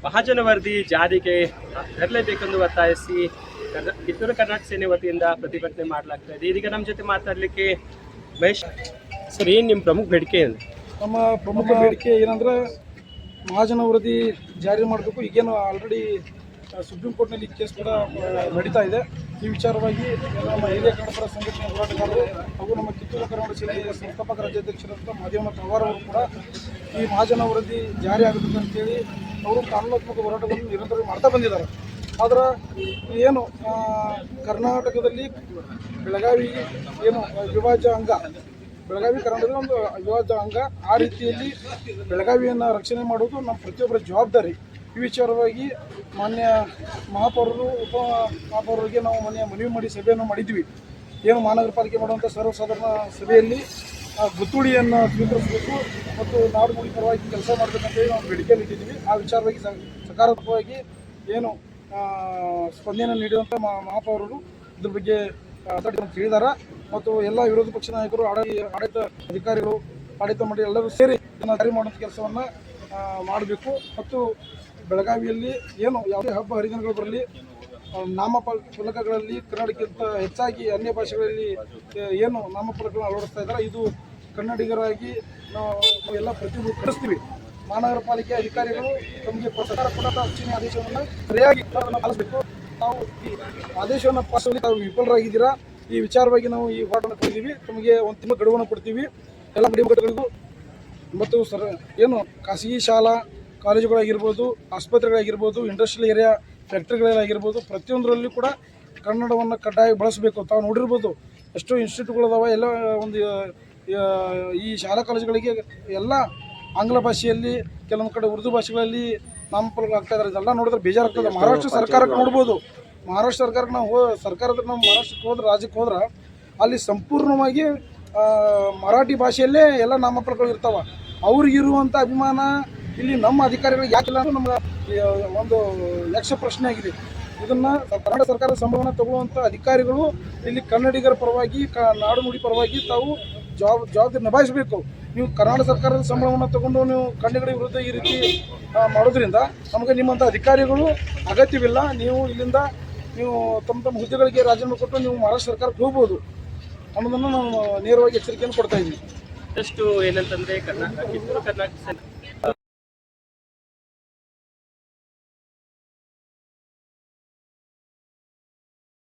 ಮಹಾಜನ ವರದಿ ಜಾರಿಗೆ ತರಲೇಬೇಕೆಂದು ಒತ್ತಾಯಿಸಿ ಕಿತ್ತೂರು ಕರ್ನಾಟಕ ಸೇನೆ ವತಿಯಿಂದ ಪ್ರತಿಭಟನೆ ಮಾಡಲಾಗ್ತಾ ಇದೆ. ಇದೀಗ ನಮ್ಮ ಜೊತೆ ಮಾತಾಡಲಿಕ್ಕೆ ಮಹೇಶ್ ಸರ್, ಏನು ನಿಮ್ಮ ಪ್ರಮುಖ ಬೇಡಿಕೆ ಏನು? ನಮ್ಮ ಪ್ರಮುಖ ಬೇಡಿಕೆ ಏನಂದ್ರೆ ಮಹಾಜನ ವರದಿ ಜಾರಿ ಮಾಡಬೇಕು. ಈಗೇನು ಆಲ್ರೆಡಿ ಸುಪ್ರೀಂ ಕೋರ್ಟ್ನಲ್ಲಿ ಕೇಸ್ ಕೂಡ ನಡೀತಾ ಇದೆ. ಈ ವಿಚಾರವಾಗಿ ನಮ್ಮ ಹಿರಿಯ ಕನ್ನಡಪರ ಸಂಘಟನೆ ಹೋರಾಟಗಾರರು ಹಾಗೂ ನಮ್ಮ ಕಿತ್ತೂರು ಕರ್ನಾಟಕ ಸೇನೆಯ ಸಂಸ್ಥಾಪಕ ರಾಜ್ಯಾಧ್ಯಕ್ಷರಾದ ಮಾದೇವನಾಥ್ ಪವಾರ್ ಅವರು ಕೂಡ ಈ ಮಹಾಜನ ವರದಿ ಜಾರಿ ಆಗುತ್ತೆ ಅಂತೇಳಿ ಅವರು ಕಾನೂನಾತ್ಮಕ ಹೋರಾಟಗಳನ್ನು ನಿರಂತರವಾಗಿ ಮಾಡ್ತಾ ಬಂದಿದ್ದಾರೆ. ಆದರೆ ಏನು ಕರ್ನಾಟಕದಲ್ಲಿ ಬೆಳಗಾವಿ ಏನು ಅವಿಭಾಜ್ಯ ಅಂಗ, ಬೆಳಗಾವಿ ಕರ್ನಾಟಕದ ಒಂದು ಅವಿಭಾಜ್ಯ ಅಂಗ, ಆ ರೀತಿಯಲ್ಲಿ ಬೆಳಗಾವಿಯನ್ನು ರಕ್ಷಣೆ ಮಾಡುವುದು ನಮ್ಮ ಪ್ರತಿಯೊಬ್ಬರ ಜವಾಬ್ದಾರಿ. ಈ ವಿಚಾರವಾಗಿ ಮಾನ್ಯ ಮಹಾಪೌರರು, ಉಪ ಮಹಾಪೌರರಿಗೆ ನಾವು ಮನವಿ ಮಾಡಿ ಸಭೆಯನ್ನು ಮಾಡಿದ್ವಿ. ಏನು ಮಹಾನಗರ ಪಾಲಿಕೆ ಮಾಡುವಂಥ ಸರ್ವಸಾಧಾರಣ ಸಭೆಯಲ್ಲಿ ಗುತ್ತುಳಿಯನ್ನು ಸ್ವೀಕರಿಸಬೇಕು ಮತ್ತು ನಾಡು ನುಡಿ ಪರವಾಗಿ ಕೆಲಸ ಮಾಡಬೇಕಂತೇಳಿ ನಾವು ಬೇಡಿಕೆಯನ್ನು ಇಟ್ಟಿದ್ದೀವಿ. ಆ ವಿಚಾರವಾಗಿ ಸಕಾರಾತ್ಮಕವಾಗಿ ಏನು ಸ್ಪಂದನೆ ನೀಡಿದಂಥ ಮಹಾಪೌರರು ಇದ್ರ ಬಗ್ಗೆ ತಿಳಿದಾರ ಮತ್ತು ಎಲ್ಲ ವಿರೋಧ ಪಕ್ಷ ನಾಯಕರು, ಆಡಳಿತ ಅಧಿಕಾರಿಗಳು, ಆಡಳಿತ ಮಂಡಳಿ ಎಲ್ಲರೂ ಸೇರಿ ಇದನ್ನು ಜಾರಿ ಮಾಡುವಂಥ ಕೆಲಸವನ್ನು ಮಾಡಬೇಕು. ಮತ್ತು ಬೆಳಗಾವಿಯಲ್ಲಿ ಏನು ಯಾವುದೇ ಹಬ್ಬ ಹರಿದಿನಗಳು ಬರಲಿ, ನಾಮಫಲಕಗಳಲ್ಲಿ ಕನ್ನಡಕ್ಕಿಂತ ಹೆಚ್ಚಾಗಿ ಅನ್ಯ ಭಾಷೆಗಳಲ್ಲಿ ಏನು ನಾಮಫಲಕಗಳನ್ನು ಅಳವಡಿಸ್ತಾ ಇದ್ದಾರೆ, ಇದು ಕನ್ನಡಿಗರಾಗಿ ನಾವು ಎಲ್ಲ ಪ್ರತಿಭಟಿಸ್ತೀವಿ. ಮಹಾನಗರ ಪಾಲಿಕೆ ಅಧಿಕಾರಿಗಳು ತಮಗೆ ಸರ್ಕಾರ ಕೊಟ್ಟ ಅಚ್ಚುನಿ ಆದೇಶವನ್ನು ಸರಿಯಾಗಿ ಪಾಲಿಸಬೇಕು. ನಾವು ಈ ಆದೇಶವನ್ನು ಪಾಲಿಸುವಲ್ಲಿ ತಾವು ವಿಫಲರಾಗಿದ್ದೀರಾ. ಈ ವಿಚಾರವಾಗಿ ನಾವು ಈ ಹೋರಾಟವನ್ನು ಕೊಡ್ತೀವಿ. ತಮಗೆ ಒಂದು ತಿಂಗಳ ಗಡುವನ್ನು ಕೊಡ್ತೀವಿ. ಎಲ್ಲ ಮಡಿಮಠಗಳಿಗೂ ಮತ್ತು ಏನು ಖಾಸಗಿ ಶಾಲಾ ಕಾಲೇಜುಗಳಾಗಿರ್ಬೋದು, ಆಸ್ಪತ್ರೆಗಳಾಗಿರ್ಬೋದು, ಇಂಡಸ್ಟ್ರಿಯಲ್ ಏರಿಯಾ ಫ್ಯಾಕ್ಟ್ರಿಗಳಾಗಿರ್ಬೋದು, ಪ್ರತಿಯೊಂದರಲ್ಲೂ ಕೂಡ ಕನ್ನಡವನ್ನು ಕಡ್ಡಾಯ ಬಳಸಬೇಕು. ತಾವು ನೋಡಿರ್ಬೋದು ಎಷ್ಟೋ ಇನ್ಸ್ಟಿಟ್ಯೂಟ್ಗಳದಾವೆ. ಎಲ್ಲ ಒಂದು ಈ ಶಾಲಾ ಕಾಲೇಜುಗಳಿಗೆ ಎಲ್ಲ ಆಂಗ್ಲ ಭಾಷೆಯಲ್ಲಿ, ಕೆಲವೊಂದು ಕಡೆ ಉರ್ದು ಭಾಷೆಗಳಲ್ಲಿ ನಾಮಫಲಕಗಳು ಆಗ್ತಾ ಇದ್ದಾರೆ. ಇದೆಲ್ಲ ನೋಡಿದ್ರೆ ಬೇಜಾರಾಗ್ತದೆ. ಮಹಾರಾಷ್ಟ್ರ ಸರ್ಕಾರಕ್ಕೆ ನೋಡ್ಬೋದು, ಮಹಾರಾಷ್ಟ್ರ ಸರ್ಕಾರಕ್ಕೆ ನಾವು ನಾವು ಮಹಾರಾಷ್ಟ್ರಕ್ಕೆ ಹೋದ್ರೆ, ರಾಜ್ಯಕ್ಕೆ ಹೋದ್ರೆ ಅಲ್ಲಿ ಸಂಪೂರ್ಣವಾಗಿ ಮರಾಠಿ ಭಾಷೆಯಲ್ಲೇ ಎಲ್ಲ ನಾಮಫಲಕಗಳು ಇರ್ತಾವೆ. ಅವ್ರಿಗಿರುವಂಥ ಅಭಿಮಾನ ಇಲ್ಲಿ ನಮ್ಮ ಅಧಿಕಾರಿಗಳಿಗೆ ಯಾಕಿಲ್ಲ ಅನ್ನೋದು ನಮ್ಗೆ ಒಂದು ಯಕ್ಷ ಪ್ರಶ್ನೆ ಆಗಿದೆ. ಇದನ್ನು ಕರ್ನಾಟಕ ಸರ್ಕಾರದ ಸಂಬಳವನ್ನು ತಗೊಳ್ಳುವಂಥ ಅಧಿಕಾರಿಗಳು ಇಲ್ಲಿ ಕನ್ನಡಿಗರ ಪರವಾಗಿ, ನಾಡು ನುಡಿ ಪರವಾಗಿ ತಾವು ಜವಾಬ್ದಾರಿ ನಿಭಾಯಿಸಬೇಕು. ನೀವು ಕರ್ನಾಟಕ ಸರ್ಕಾರದ ಸಂಬಳವನ್ನು ತಗೊಂಡು ನೀವು ಕನ್ನಡಿಗರ ವಿರುದ್ಧ ಈ ರೀತಿ ಮಾಡೋದ್ರಿಂದ ನಮಗೆ ನಿಮ್ಮಂಥ ಅಧಿಕಾರಿಗಳು ಅಗತ್ಯವಿಲ್ಲ. ನೀವು ಇಲ್ಲಿಂದ ತಮ್ಮ ಹುದ್ದೆಗಳಿಗೆ ರಾಜೀನಾಮೆ ಕೊಟ್ಟು ನೀವು ಮಹಾರಾಷ್ಟ್ರ ಸರ್ಕಾರಕ್ಕೆ ಹೋಗ್ಬೋದು ಅನ್ನೋದನ್ನು ನಾವು ನೇರವಾಗಿ ಎಚ್ಚರಿಕೆಯನ್ನು ಕೊಡ್ತಾ ಇದ್ದೀವಿ. ಎಷ್ಟು ಏನಂತಂದರೆ ಕಿತ್ತೂರು ಕರ್ನಾಟಕ